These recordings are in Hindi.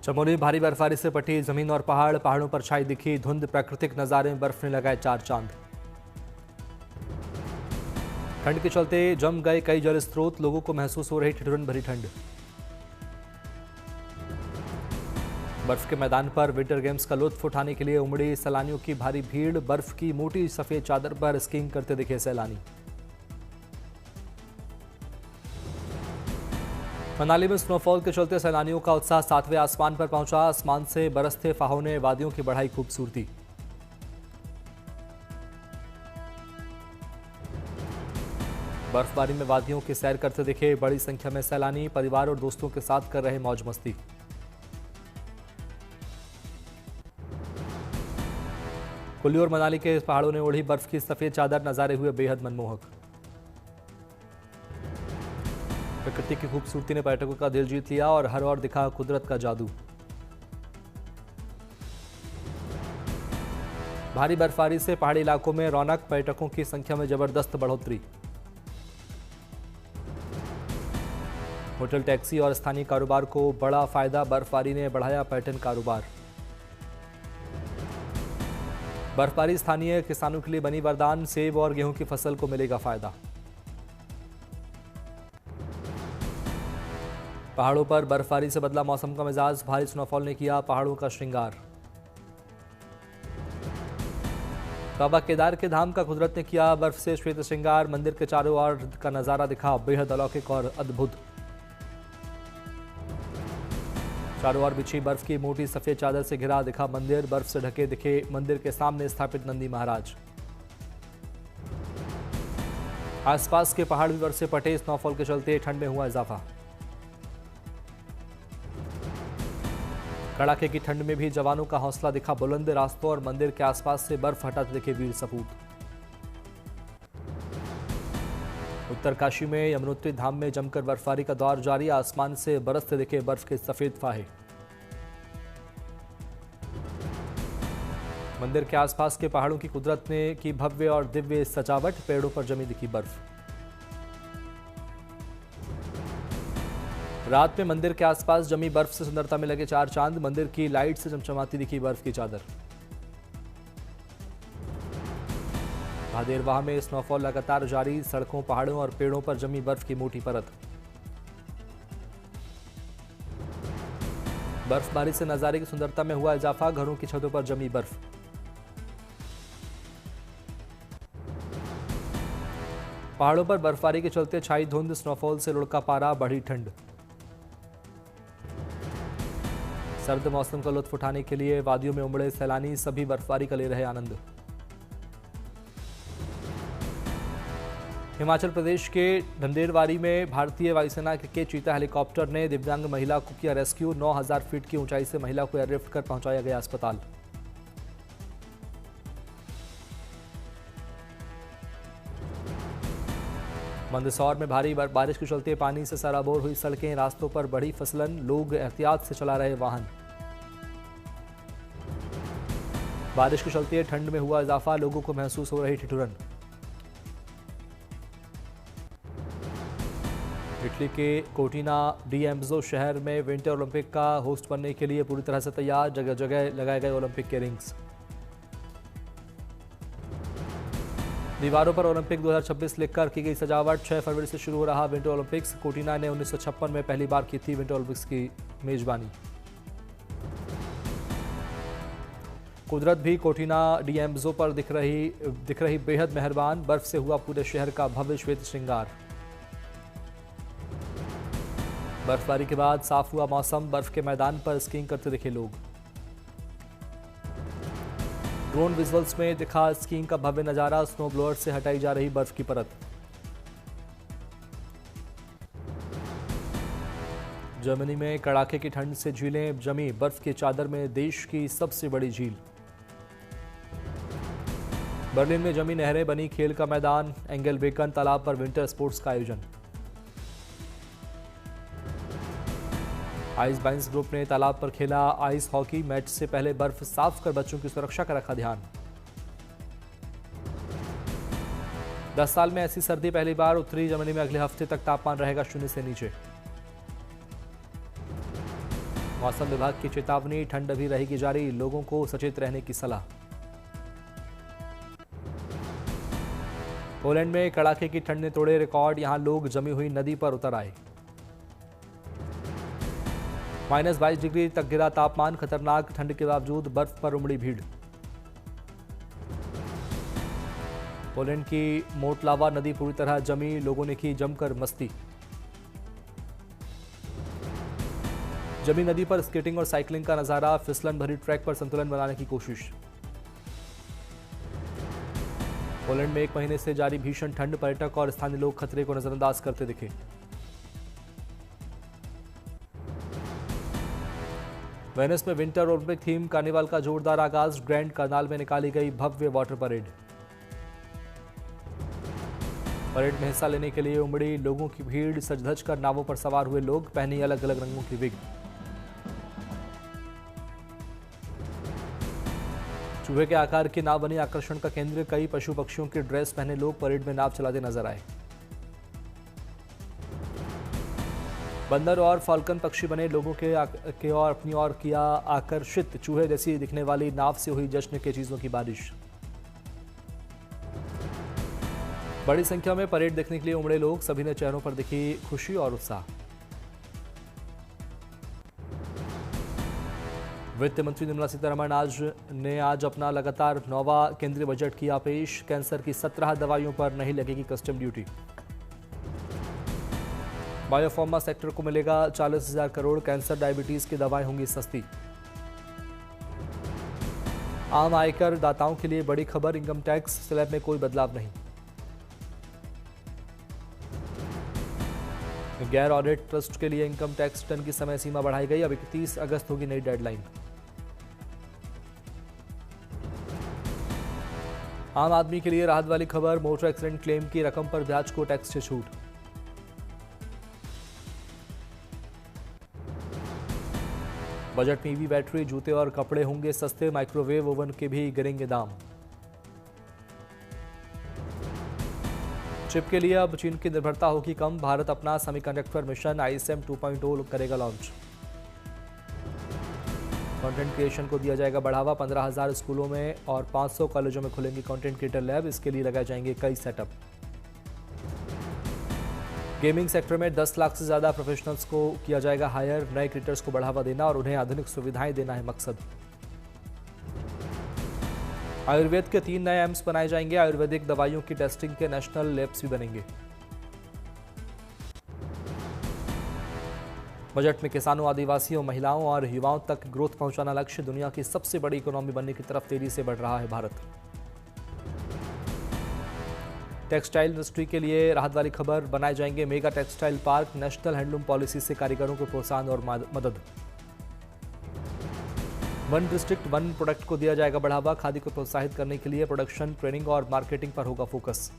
चमोली में भारी बर्फबारी से पटी जमीन और पहाड़ों पर छाई दिखी धुंध। प्राकृतिक नजारे में बर्फ ने लगाए चार चांद। ठंड के चलते जम गए कई जल स्रोत, लोगों को महसूस हो रही ठिठुरन भरी ठंड। बर्फ के मैदान पर विंटर गेम्स का लुत्फ उठाने के लिए उमड़ी सैलानियों की भारी भीड़। बर्फ की मोटी सफेद चादर पर स्कीइंग करते दिखे सैलानी। मनाली में स्नोफॉल के चलते सैलानियों का उत्साह सातवें आसमान पर पहुंचा। आसमान से बरसते फाहों ने वादियों की बढ़ाई खूबसूरती। बर्फबारी में वादियों की सैर करते दिखे बड़ी संख्या में सैलानी। परिवार और दोस्तों के साथ कर रहे मौज मस्ती। कुल्लू और मनाली के पहाड़ों ने ओढ़ी बर्फ की सफेद चादर, नजारे हुए बेहद मनमोहक। प्रकृति की खूबसूरती ने पर्यटकों का दिल जीत लिया और हर ओर दिखा कुदरत का जादू। भारी बर्फबारी से पहाड़ी इलाकों में रौनक, पर्यटकों की संख्या में जबरदस्त बढ़ोतरी। होटल, टैक्सी और स्थानीय कारोबार को बड़ा फायदा, बर्फबारी ने बढ़ाया पर्यटन कारोबार। बर्फबारी स्थानीय किसानों के लिए बनी वरदान, सेब और गेहूं की फसल को मिलेगा फायदा। पहाड़ों पर बर्फबारी से बदला मौसम का मिजाज, भारी स्नोफॉल ने किया पहाड़ों का श्रृंगार। बाबा केदार के धाम का कुदरत ने किया बर्फ से श्वेत श्रृंगार। मंदिर के चारों ओर का नजारा दिखा बेहद अलौकिक और अद्भुत। चारों ओर बिछी बर्फ की मोटी सफेद चादर से घिरा दिखा मंदिर। बर्फ से ढके दिखे मंदिर के सामने स्थापित नंदी महाराज। आसपास के पहाड़ भी बर्फ से पटे, स्नोफॉल के चलते ठंड में हुआ इजाफा। कड़ाके की ठंड में भी जवानों का हौसला दिखा बुलंद। रास्तों और मंदिर के आसपास से बर्फ हटाते दिखे वीर सपूत। उत्तरकाशी में यमुनोत्री धाम में जमकर बर्फबारी का दौर जारी। आसमान से बरसते दिखे बर्फ के सफेद फाहे। मंदिर के आसपास के पहाड़ों की कुदरत ने की भव्य और दिव्य सजावट। पेड़ों पर जमी दिखी बर्फ। रात में मंदिर के आसपास जमी बर्फ से सुंदरता में लगे चार चांद। मंदिर की लाइट से चमचमाती दिखी बर्फ की चादर। भादेरवाह में स्नोफॉल लगातार जारी। सड़कों, पहाड़ों और पेड़ों पर जमी बर्फ की मोटी परत। बर्फबारी से नजारे की सुंदरता में हुआ इजाफा। घरों की छतों पर जमी बर्फ। पहाड़ों पर बर्फबारी के चलते छाई धुंध। स्नोफॉल से लुढ़का पारा, बढ़ी ठंड। सर्द मौसम का लुत्फ उठाने के लिए वादियों में उमड़े सैलानी। सभी बर्फबारी का ले रहे आनंद। हिमाचल प्रदेश के ढंढेरवारी में भारतीय वायुसेना के चीता हेलीकॉप्टर ने दिव्यांग महिला को किया रेस्क्यू। 9000 फीट की ऊंचाई से महिला को एयरलिफ्ट कर पहुंचाया गया अस्पताल। मंदसौर में भारी बारिश के चलते पानी से सराबोर हुई सड़कें। रास्तों पर बढ़ी फिसलन, लोग एहतियात से चला रहे वाहन। बारिश के चलते ठंड में हुआ इजाफा, लोगों को महसूस हो रही ठिठुरन। इटली के कोटिना डीएम्ब्रो शहर में विंटर ओलंपिक का होस्ट बनने के लिए पूरी तरह से तैयार। जगह जगह लगाए गए ओलंपिक के रिंग्स। दीवारों पर ओलंपिक 2026 लिखकर की गई सजावट। 6 फरवरी से शुरू हो रहा विंटर ओलंपिक्स। कोटिना ने 1956 में पहली बार की थी विंटर ओलंपिक्स की मेजबानी। कुदरत भी कोटिना डीएम्ब्रो पर दिख रही बेहद मेहरबान। बर्फ से हुआ पूरे शहर का भव्य श्वेत श्रृंगार। बर्फबारी के बाद साफ हुआ मौसम। बर्फ के मैदान पर स्कीइंग करते दिखे लोग। ड्रोन विजुअल्स में दिखा स्कीइंग का भव्य नजारा। स्नो ब्लोअर से हटाई जा रही बर्फ की परत। जर्मनी में कड़ाके की ठंड से झीलें जमी। बर्फ की चादर में देश की सबसे बड़ी झील। बर्लिन में जमी नहरें, बनी खेल का मैदान। एंगलबेकन तालाब पर विंटर स्पोर्ट्स का आयोजन। आइस बाइंस ग्रुप ने तालाब पर खेला आइस हॉकी। मैच से पहले बर्फ साफ कर बच्चों की सुरक्षा का रखा ध्यान। 10 साल में ऐसी सर्दी पहली बार। उत्तरी जर्मनी में अगले हफ्ते तक तापमान रहेगा 0 से नीचे। मौसम विभाग की चेतावनी, ठंड अभी रहेगी जारी, लोगों को सचेत रहने की सलाह। पोलैंड में कड़ाके की ठंड ने तोड़े रिकॉर्ड, यहां लोग जमी हुई नदी पर उतर आए। -22 डिग्री तक गिरा तापमान, खतरनाक ठंड के बावजूद बर्फ पर उमड़ी भीड़। पोलैंड की मोटलावा नदी पूरी तरह जमी, लोगों ने की जमकर मस्ती। जमी नदी पर स्केटिंग और साइकिलिंग का नजारा, फिसलन भरी ट्रैक पर संतुलन बनाने की कोशिश। पोलैंड में 1 महीने से जारी भीषण ठंड, पर्यटक और स्थानीय लोग खतरे को नजरअंदाज करते दिखे। वेनिस में विंटर ओलंपिक थीम कार्निवाल का जोरदार आगाज, ग्रैंड कार्नाल में निकाली गई भव्य वाटर परेड। परेड में हिस्सा लेने के लिए उमड़ी लोगों की भीड़, सज धज कर नावों पर सवार हुए लोग, पहनी अलग अलग रंगों की विग। चूहे के आकार की नाव बनी आकर्षण का केंद्र, कई पशु पक्षियों की ड्रेस पहने लोग परेड में नाव चलाते नजर आए। बंदर और फाल्कन पक्षी बने लोगों के और अपनी ओर किया आकर्षित, चूहे जैसी दिखने वाली नाव से हुई जश्न के चीजों की बारिश। बड़ी संख्या में परेड देखने के लिए उमड़े लोग, सभी ने चेहरों पर दिखी खुशी और उत्साह। वित्त मंत्री निर्मला सीतारमण आज अपना लगातार 9वां केंद्रीय बजट किया पेश, कैंसर की 17 दवाइयों पर नहीं लगेगी कस्टम ड्यूटी। बायोफार्मा सेक्टर को मिलेगा 40,000 करोड़, कैंसर डायबिटीज की दवाएं होंगी सस्ती। आम आयकर दाताओं के लिए बड़ी खबर, इनकम टैक्स स्लैब में कोई बदलाव नहीं। गैर ऑडिट ट्रस्ट के लिए इनकम टैक्स रिटर्न की समय सीमा बढ़ाई गई, अब 31 अगस्त होगी नई डेडलाइन। आम आदमी के लिए राहत वाली खबर, मोटर एक्सीडेंट क्लेम की रकम पर ब्याज को टैक्स से छूट। बजट में ईवी बैटरी, जूते और कपड़े होंगे सस्ते, माइक्रोवेव ओवन के भी गिरेंगे दाम। चिप के लिए अब चीन की निर्भरता होगी कम, भारत अपना सेमीकंडक्टर मिशन ISM 2.0 करेगा लॉन्च। कंटेंट क्रिएशन को दिया जाएगा बढ़ावा, 15,000 स्कूलों में और 500 कॉलेजों में खुलेंगे कंटेंट क्रिएटर लैब, इसके लिए लगाए जाएंगे कई सेटअप। गेमिंग सेक्टर में 10 लाख से ज्यादा प्रोफेशनल्स को किया जाएगा हायर, नए क्रिएटर्स को बढ़ावा देना और उन्हें आधुनिक सुविधाएं देना है मकसद। आयुर्वेद के 3 नए एम्स बनाए जाएंगे, आयुर्वेदिक दवाइयों की टेस्टिंग के नेशनल लैब्स भी बनेंगे। बजट में किसानों, आदिवासियों, महिलाओं और युवाओं तक ग्रोथ पहुंचाना लक्ष्य, दुनिया की सबसे बड़ी इकोनॉमी बनने की तरफ तेजी से बढ़ रहा है भारत। टेक्सटाइल इंडस्ट्री के लिए राहत वाली खबर, बनाए जाएंगे mega textile park, national handloom policy से कारीगरों को प्रोत्साहन और मदद। 1 डिस्ट्रिक्ट 1 प्रोडक्ट को दिया जाएगा बढ़ावा, खादी को प्रोत्साहित करने के लिए प्रोडक्शन, ट्रेनिंग और मार्केटिंग पर होगा फोकस।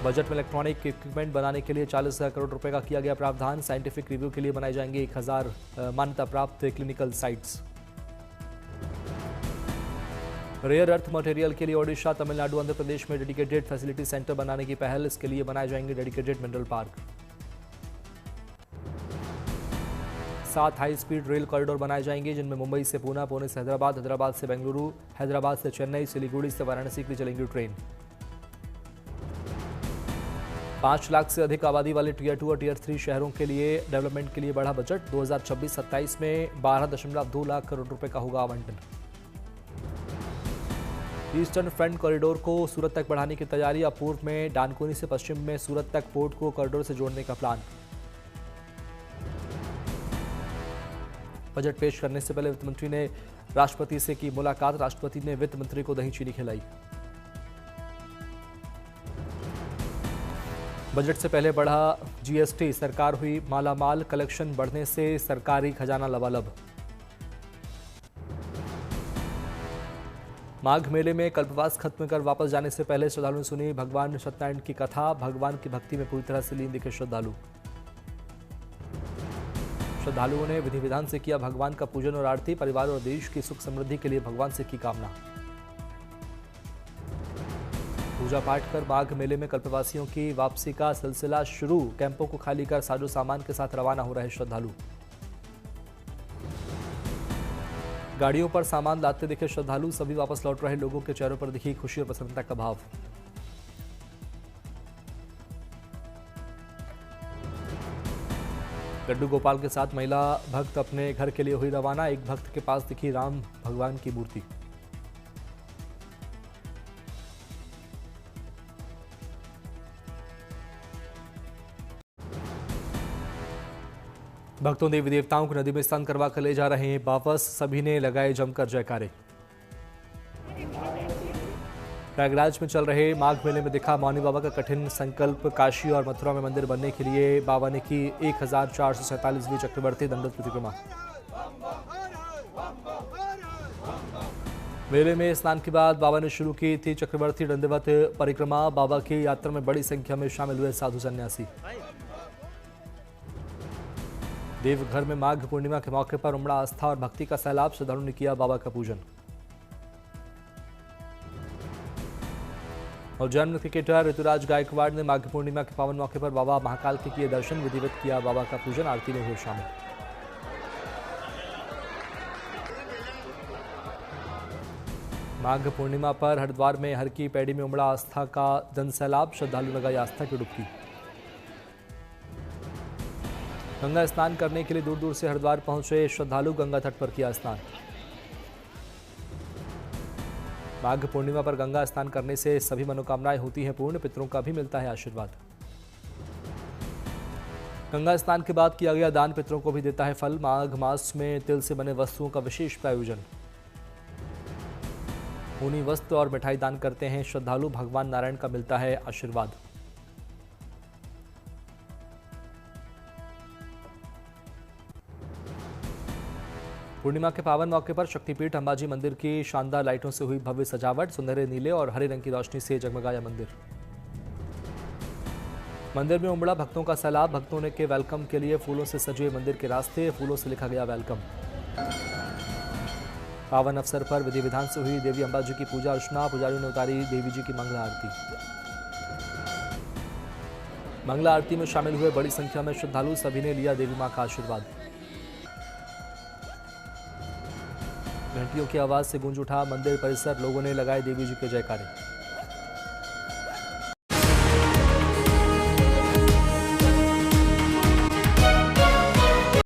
बजट में इलेक्ट्रॉनिक इक्विपमेंट बनाने के लिए 40,000 करोड़ रुपए का किया गया प्रावधान, साइंटिफिक रिव्यू के लिए बनाए जाएंगे 1000 मान्यता प्राप्त clinical sites. Rare earth material के लिए ओडिशा, तमिलनाडु, आंध्र प्रदेश में डेडिकेटेड फैसिलिटी सेंटर बनाने की पहल, इसके लिए बनाए जाएंगे dedicated mineral park. 7 high speed rail corridor बनाए जाएंगे, जिनमें मुंबई से पूना, पुणे से हैदराबाद, हैदराबाद से बेंगलुरु, हैदराबाद से चेन्नई, सिलीगुड़ी से वाराणसी के लिए चलेंगी ट्रेन। 5 लाख से अधिक आबादी वाले टियर 2 और टियर 3 शहरों के लिए डेवलपमेंट के लिए बढ़ा बजट, 2026-27 में 12.2 लाख करोड़ रुपए का होगा आवंटन। ईस्टर्न फ्रंट कॉरिडोर को सूरत तक बढ़ाने की तैयारी, अब पूर्व में डानकुनी से पश्चिम में सूरत तक पोर्ट को कॉरिडोर से जोड़ने का प्लान। बजट पेश करने से पहले वित्त मंत्री ने राष्ट्रपति से की मुलाकात, राष्ट्रपति ने वित्त मंत्री को दही चीनी खिलाई। बजट से पहले बढ़ा GST, सरकार हुई मालामाल, कलेक्शन बढ़ने से सरकारी खजाना लबालब। माघ मेले में कल्पवास खत्म कर वापस जाने से पहले श्रद्धालुओं ने सुनी भगवान सत्यनारायण की कथा, भगवान की भक्ति में पूरी तरह से लीन दिखे श्रद्धालु। श्रद्धालुओं ने विधि विधान से किया भगवान का पूजन और आरती, परिवार और देश की सुख समृद्धि के लिए भगवान से की कामना। पूजा पाठ कर माघ मेले में कल्पवासियों की वापसी का सिलसिला शुरू। कैंपों को खाली कर साजो सामान के साथ रवाना हो रहे श्रद्धालु। गाड़ियों पर सामान लाते दिखे श्रद्धालु। सभी वापस लौट रहे लोगों के चेहरों पर दिखी खुशी और प्रसन्नता का भाव। गड्डू गोपाल के साथ महिला भक्त अपने घर के लिए हुई रवाना। एक भक्त के पास दिखी राम भगवान की मूर्ति। भक्तों देवी देवताओं को नदी में स्नान करवा कर ले जा रहे हैं वापस। सभी ने लगाए जमकर जयकारे। प्रयागराज में चल रहे माघ मेले में दिखा मौनी बाबा का कठिन संकल्प। काशी और मथुरा में मंदिर बनने के लिए बाबा ने की 1447वीं चक्रवर्ती दंडवत परिक्रमा। मेले में स्नान के बाद बाबा ने शुरू की थी चक्रवर्ती दंडवत परिक्रमा। बाबा की यात्रा में बड़ी संख्या में शामिल हुए साधु सन्यासी। देवघर में माघ पूर्णिमा के मौके पर उमड़ा आस्था और भक्ति का सैलाब। श्रद्धालुओं ने किया बाबा का पूजन। और जन्म क्रिकेटर ऋतुराज गायकवाड़ ने माघ पूर्णिमा के पावन मौके पर बाबा महाकाल के किए दर्शन। विधिवत किया बाबा का पूजन। आरती में हुए शामिल। माघ पूर्णिमा पर हरिद्वार में हर की पैड़ी में उमड़ा आस्था का जन सैलाब। श्रद्धालु लगाई आस्था की डुबकी। गंगा स्नान करने के लिए दूर दूर से हरिद्वार पहुंचे श्रद्धालु। गंगा तट पर किया स्नान। माघ पूर्णिमा पर गंगा स्नान करने से सभी मनोकामनाएं होती हैं पूर्ण। पितरों का भी मिलता है आशीर्वाद। गंगा स्नान के बाद किया गया दान पितरों को भी देता है फल। माघ मास में तिल से बने वस्तुओं का विशेष प्रायोजन। ऊनी वस्त्र और मिठाई दान करते हैं श्रद्धालु। भगवान नारायण का मिलता है आशीर्वाद। पूर्णिमा के पावन मौके पर शक्तिपीठ अंबाजी मंदिर की शानदार लाइटों से हुई भव्य सजावट। सुनहरे नीले और हरे रंग की रोशनी से जगमगाया मंदिर। मंदिर में उमड़ा भक्तों का सैलाब। भक्तों ने के वेलकम के लिए फूलों से सजे मंदिर के रास्ते। फूलों से लिखा गया वेलकम। पावन अवसर पर विधि विधान से हुई देवी अंबाजी की पूजा अर्चना। पुजारियों ने उतारी देवी जी की मंगला आरती। मंगला आरती में शामिल हुए बड़ी संख्या में श्रद्धालु। सभी ने लिया देवी मां का आशीर्वाद। घंटियों की आवाज से गूंज उठा मंदिर परिसर। लोगों ने लगाए देवी जी के जयकारे।